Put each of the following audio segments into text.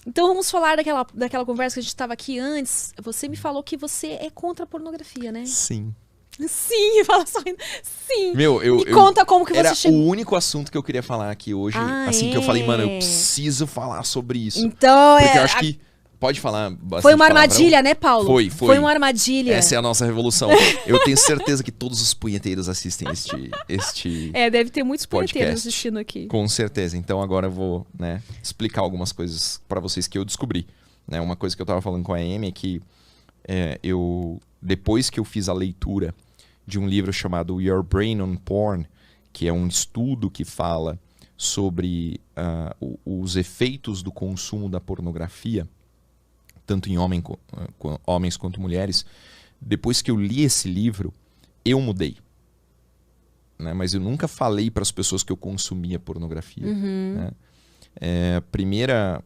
Então vamos falar daquela conversa que a gente estava aqui antes. Você me falou que você é contra a pornografia, né? Sim. Sim, fala só. Sim. Meu, Me conta como que você era chegou. o único assunto que eu queria falar aqui hoje. Assim que eu falei, mano, eu preciso falar sobre isso. Então, porque eu acho que pode falar bastante. Foi uma armadilha, né, Paulo? Foi. Foi uma armadilha. Essa é a nossa revolução. Eu tenho certeza que todos os punheteiros assistem este deve ter muitos punheteiros podcast, assistindo aqui. Com certeza. Então agora eu vou, né, explicar algumas coisas pra vocês que eu descobri. Né? Uma coisa que eu tava falando com a Amy é que depois que eu fiz a leitura de um livro chamado Your Brain on Porn, que é um estudo que fala sobre os efeitos do consumo da pornografia, tanto em homens quanto mulheres. Depois que eu li esse livro, eu mudei. Né? Mas eu nunca falei para as pessoas que eu consumia pornografia. Né? A primeira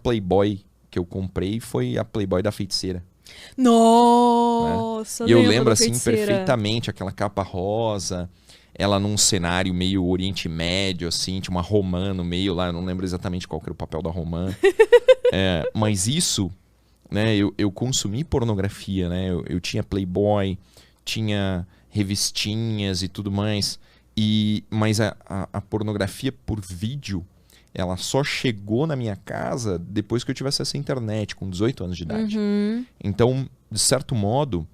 Playboy que eu comprei foi a Playboy da Feiticeira. Nossa, né? E eu lembro assim perfeitamente aquela capa rosa, ela num cenário meio Oriente Médio, assim, tinha uma romã no meio lá, eu não lembro exatamente qual que era o papel da romã. Mas isso, né, eu consumi pornografia, né? Eu tinha Playboy, tinha revistinhas e tudo mais, mas a pornografia por vídeo, ela só chegou na minha casa depois que eu tivesse essa internet, com 18 anos de idade. Então, de certo modo,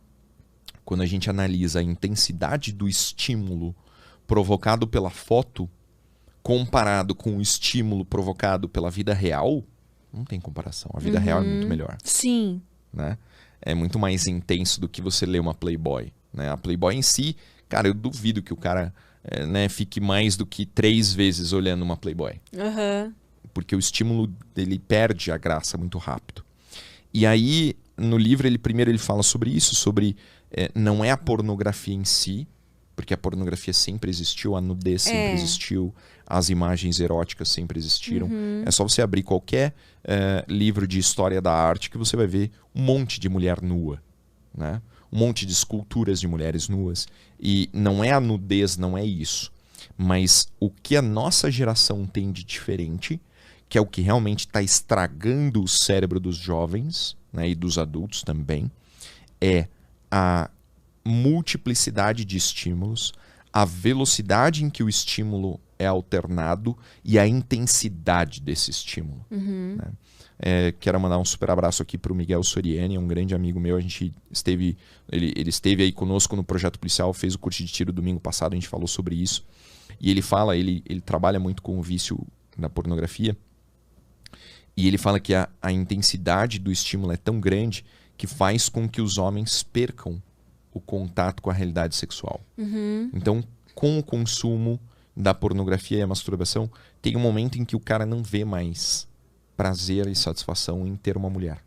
quando a gente analisa a intensidade do estímulo provocado pela foto, comparado com o estímulo provocado pela vida real, não tem comparação. A vida real é muito melhor. Sim. Né? É muito mais intenso do que você ler uma Playboy. Né? A Playboy em si, cara, eu duvido que o cara fique mais do que 3 vezes olhando uma Playboy. Porque o estímulo dele perde a graça muito rápido. E aí, no livro, primeiro ele fala sobre isso, sobre não é a pornografia em si, porque a pornografia sempre existiu, a nudez sempre existiu, as imagens eróticas sempre existiram. É só você abrir qualquer livro de história da arte que você vai ver um monte de mulher nua, né? Um monte de esculturas de mulheres nuas. E não é a nudez, não é isso. Mas o que a nossa geração tem de diferente, que é o que realmente está estragando o cérebro dos jovens, né, e dos adultos também, é a multiplicidade de estímulos, a velocidade em que o estímulo é alternado e a intensidade desse estímulo. Né? Quero mandar um super abraço aqui para o Miguel Soriani, é um grande amigo meu. Ele esteve aí conosco no Projeto Policial, fez o curso de tiro domingo passado, a gente falou sobre isso. E ele fala, ele trabalha muito com o vício na pornografia, e ele fala que a intensidade do estímulo é tão grande que faz com que os homens percam o contato com a realidade sexual. Então, com o consumo da pornografia e a masturbação, tem um momento em que o cara não vê mais prazer e satisfação em ter uma mulher.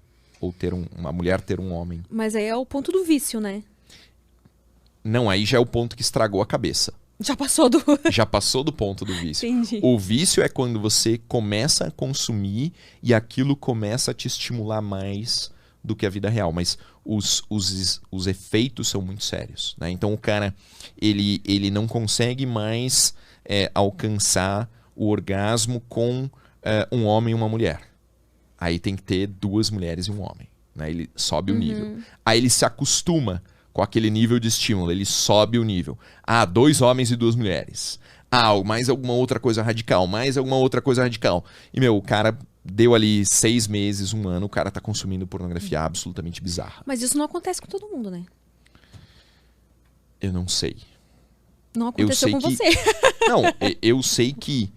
Ou ter uma mulher ter um homem. Mas aí é o ponto do vício, né? Não, aí já é o ponto que estragou a cabeça. Já passou do... Já passou do ponto do vício. Entendi. O vício é quando você começa a consumir e aquilo começa a te estimular mais do que a vida real. Mas os efeitos são muito sérios. Né? Então o cara, ele não consegue mais alcançar o orgasmo com um homem e uma mulher. Aí tem que ter 2 mulheres e um homem. Né? Ele sobe o nível. Aí ele se acostuma com aquele nível de estímulo. Ele sobe o nível. 2 homens e 2 mulheres. Mais alguma outra coisa radical. Mais alguma outra coisa radical. E, o cara deu ali 6 meses, 1 ano, o cara tá consumindo pornografia absolutamente bizarra. Mas isso não acontece com todo mundo, né? Eu não sei. Não aconteceu com você. Não, eu sei que...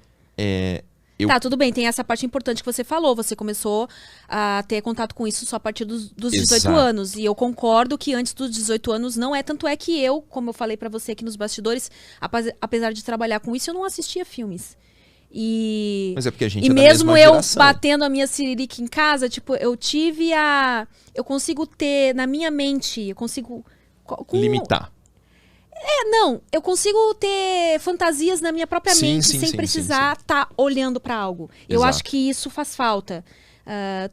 Tá, tudo bem, tem essa parte importante que você falou. Você começou a ter contato com isso só a partir dos 18 anos. E eu concordo que antes dos 18 anos não é. Tanto é que eu, como eu falei pra você aqui nos bastidores, apesar de trabalhar com isso, eu não assistia filmes. Mas é porque a gente e é da mesmo mesma eu geração. batendo a minha siririca em casa, tipo, eu consigo ter na minha mente, eu consigo... Limitar. Não, eu consigo ter fantasias na minha própria mente sem precisar estar olhando para algo. Eu acho que isso faz falta.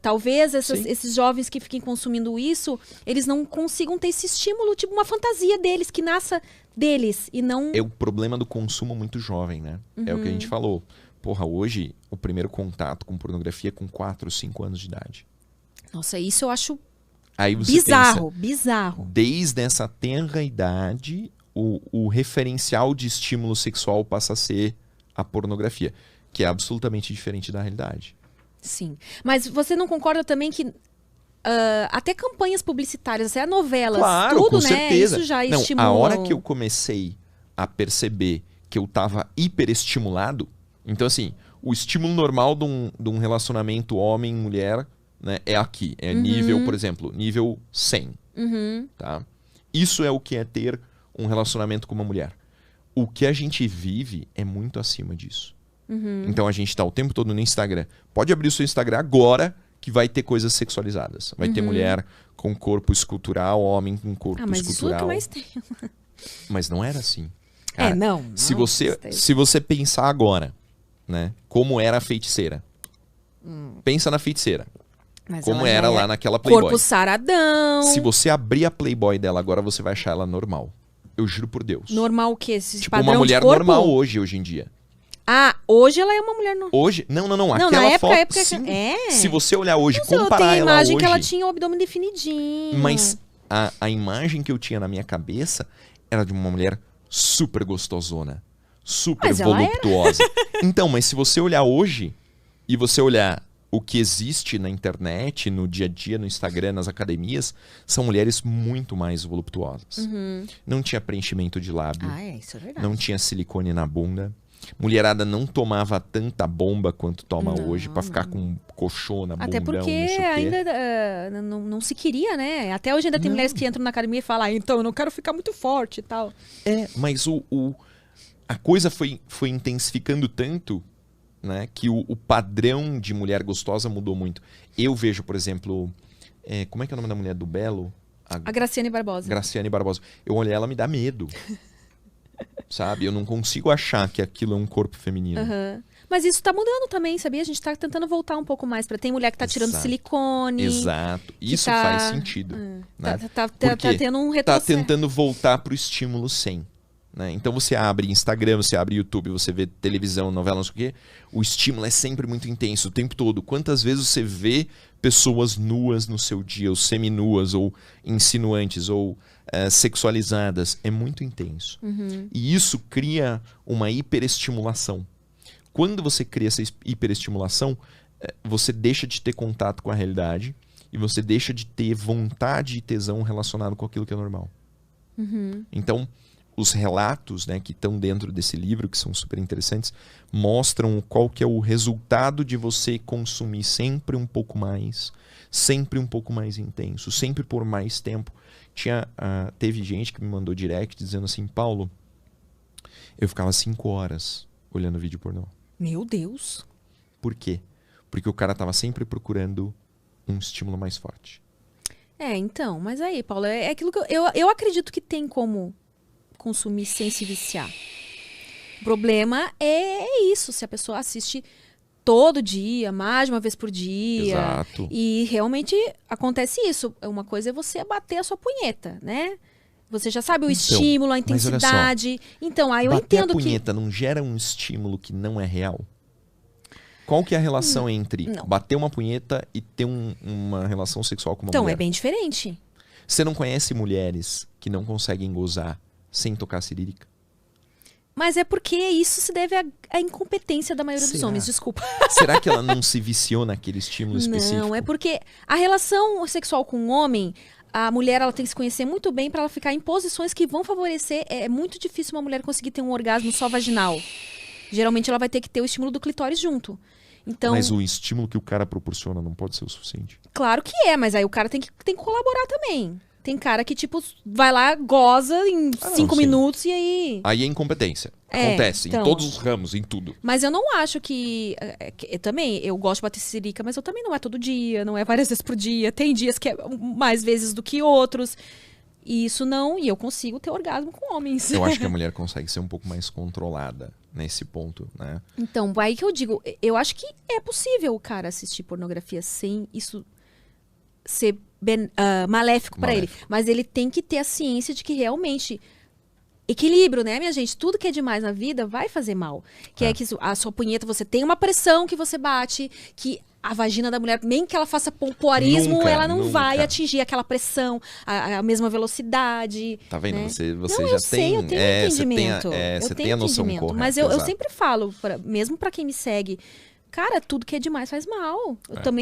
Talvez esses jovens que fiquem consumindo isso, eles não consigam ter esse estímulo, tipo uma fantasia deles, que nasça deles e não... É o problema do consumo muito jovem, né? É o que a gente falou. Porra, hoje o primeiro contato com pornografia é com 4 ou 5 anos de idade. Nossa, isso eu acho Aí você bizarro, pensa, bizarro. Desde essa tenra idade, o referencial de estímulo sexual passa a ser a pornografia, que é absolutamente diferente da realidade. Sim. Mas você não concorda também que até campanhas publicitárias, até novelas, claro, tudo, com né? certeza. Isso já não, estimula. A hora que eu comecei a perceber que eu estava hiperestimulado, então assim, o estímulo normal de um relacionamento homem-mulher, né, é aqui. É nível, por exemplo, nível 100. Tá? Isso é o que é ter um relacionamento com uma mulher. O que a gente vive é muito acima disso. Então a gente está o tempo todo no Instagram. Pode abrir o seu Instagram agora que vai ter coisas sexualizadas. Vai ter mulher com corpo escultural, homem com corpo escultural. Mas isso é o que mais tem. Mas não era assim. Cara, não. Se você pensar agora, né, como era a feiticeira. Pensa na feiticeira. Mas como era lá naquela Playboy. Corpo saradão. Se você abrir a Playboy dela agora, você vai achar ela normal. Eu juro por Deus. Normal o quê? Esse tipo uma mulher normal hoje em dia. Ah, hoje ela é uma mulher normal. Hoje? Não. Aquela na época, foto, sim. Se você olhar hoje, comparar ela hoje... Eu tenho a imagem que ela tinha o abdômen definidinho. Mas a imagem que eu tinha na minha cabeça era de uma mulher super gostosona. Super voluptuosa. Então, mas se você olhar hoje e você olhar o que existe na internet, no dia a dia, no Instagram, nas academias, são mulheres muito mais voluptuosas. Não tinha preenchimento de lábio. Isso é verdade. Não tinha silicone na bunda. Mulherada não tomava tanta bomba quanto toma hoje pra ficar com colchona, bundão, até porque ainda não se queria, né? Até hoje ainda tem mulheres que entram na academia e falam, então eu não quero ficar muito forte e tal. Mas a coisa foi intensificando tanto, né, que o padrão de mulher gostosa mudou muito. Eu vejo, por exemplo, como é que é o nome da mulher do Belo? A Graciane Barbosa. Graciane Barbosa. Eu olhei ela, me dá medo. Sabe? Eu não consigo achar que aquilo é um corpo feminino. Mas isso tá mudando também, sabia? A gente tá tentando voltar um pouco mais pra... Tem mulher que tá tirando silicone. Exato. Isso faz sentido. Né? Tá tendo um retrocesso. Tá tentando voltar pro estímulo 100. Né? Então você abre Instagram, você abre YouTube, você vê televisão, novela, não sei o quê. O estímulo é sempre muito intenso, o tempo todo. Quantas vezes você vê pessoas nuas no seu dia, ou seminuas, ou insinuantes, ou sexualizadas? É muito intenso. E isso cria uma hiperestimulação. Quando você cria essa hiperestimulação, você deixa de ter contato com a realidade e você deixa de ter vontade e tesão relacionado com aquilo que é normal. Então, os relatos, né, que estão dentro desse livro, que são super interessantes, mostram qual que é o resultado de você consumir sempre um pouco mais intenso, sempre por mais tempo. Teve gente que me mandou direct dizendo assim, Paulo, eu ficava 5 horas olhando vídeo pornô. Meu Deus! Por quê? Porque o cara estava sempre procurando um estímulo mais forte. Então, mas aí, Paulo, é aquilo que eu acredito que tem como consumir sem se viciar. O problema é isso, se a pessoa assiste todo dia, mais de uma vez por dia. Exato. E realmente acontece isso. Uma coisa é você bater a sua punheta, né? Você já sabe o estímulo, a intensidade. Então, aí eu entendo que... Bater a punheta não gera um estímulo que não é real? Qual que é a relação entre bater uma punheta e ter uma relação sexual com uma mulher? Então, é bem diferente. Você não conhece mulheres que não conseguem gozar sem tocar a cirílica? Mas é porque isso se deve à incompetência da maioria dos homens, desculpa. Será que ela não se viciou naquele estímulo específico? Não, é porque a relação sexual com o homem, a mulher ela tem que se conhecer muito bem para ela ficar em posições que vão favorecer. É muito difícil uma mulher conseguir ter um orgasmo só vaginal. Geralmente ela vai ter que ter o estímulo do clitóris junto. Então, mas o estímulo que o cara proporciona não pode ser o suficiente? Claro que é, mas aí o cara tem que colaborar também. Tem cara que, tipo, vai lá, goza em 5 minutos e aí... Aí é incompetência. Acontece em todos os ramos, em tudo. Mas eu não acho que... eu gosto de bater sirica, mas eu também não é todo dia, não é várias vezes por dia. Tem dias que é mais vezes do que outros. E isso não... E eu consigo ter orgasmo com homens. Eu acho que a mulher consegue ser um pouco mais controlada nesse ponto, né? Então, aí que eu digo, eu acho que é possível o cara assistir pornografia sem isso ser maléfico para ele. Mas ele tem que ter a ciência de que realmente Equilíbrio, né, minha gente? Tudo que é demais na vida vai fazer mal. Que é que a sua punheta, você tem uma pressão que você bate, que a vagina da mulher, nem que ela faça pompoarismo, ela não vai atingir aquela pressão, a mesma velocidade. Tá vendo? Né? Você não, já eu sei, eu tenho entendimento. Você tem a noção correta. Mas eu sempre falo, mesmo pra quem me segue, cara, tudo que é demais faz mal. Eu também